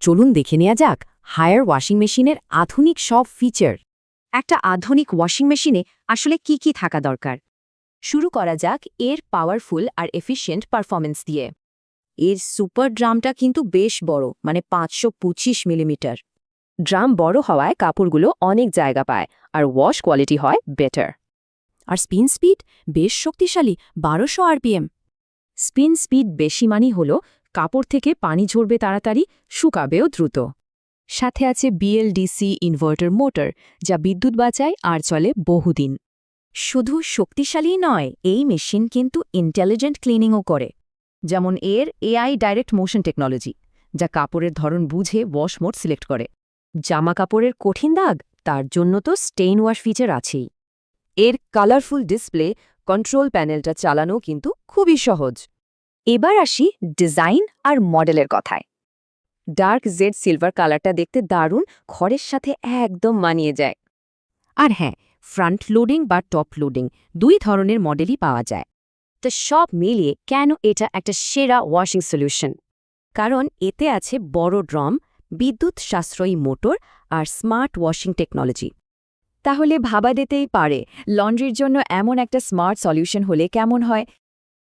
চলুন দেখে নেওয়া যাক হায়ার ওয়াশিং মেশিনের আধুনিক সব ফিচার। একটা আধুনিক ওয়াশিং মেশিনে আসলে কি কি থাকা দরকার? শুরু করা যাক এর পাওয়ারফুল আর এফিশিয়েন্ট পারফরমেন্স দিয়ে। এর সুপার ড্রামটা কিন্তু বেশ বড়, মানে 525 মিলিমিটার। ড্রাম বড় হওয়ায় কাপড়গুলো অনেক জায়গা পায় আর ওয়াশ কোয়ালিটি হয় বেটার। আর স্পিন স্পিড বেশ শক্তিশালী, 1200 আরপিএম। স্পিন স্পিড বেশি মানি হল কাপড় থেকে পানি ঝরবে তাড়াতাড়ি, শুকাবেও দ্রুত। সাথে আছে বিএলডিসি ইনভার্টার মোটর, যা বিদ্যুৎ বাঁচায় আর চলে বহুদিন। শুধু শক্তিশালী নয়, এই মেশিন কিন্তু ইন্টেলিজেন্ট ক্লিনিংও করে। যেমন এর এআই ডাইরেক্ট মোশন টেকনোলজি, যা কাপড়ের ধরন বুঝে ওয়াশ মোড সিলেক্ট করে। জামা কাপড়ের কঠিন দাগ, তার জন্য তো স্টেইন ওয়াশ ফিচার আছেই। এর কালারফুল ডিসপ্লে কন্ট্রোল প্যানেলটা চালানো কিন্তু খুবই সহজ। এবার আসি ডিজাইন আর মডেলের কথায়। ডার্ক জেড সিলভার কালারটা দেখতে দারুণ, ঘরের সাথে একদম মানিয়ে যায়। আর হ্যাঁ, ফ্রন্ট লোডিং বা টপ লোডিং দুই ধরনের মডেলই পাওয়া যায়। তো সব মিলিয়ে কেন এটা একটা সেরা ওয়াশিং সলিউশন? কারণ এতে আছে বড় ড্রাম, বিদ্যুৎ সাশ্রয়ী মোটর আর স্মার্ট ওয়াশিং টেকনোলজি। তাহলে ভাবা দিতেই পারে, লন্ড্রির জন্য এমন একটা স্মার্ট সলিউশন হলে কেমন হয়।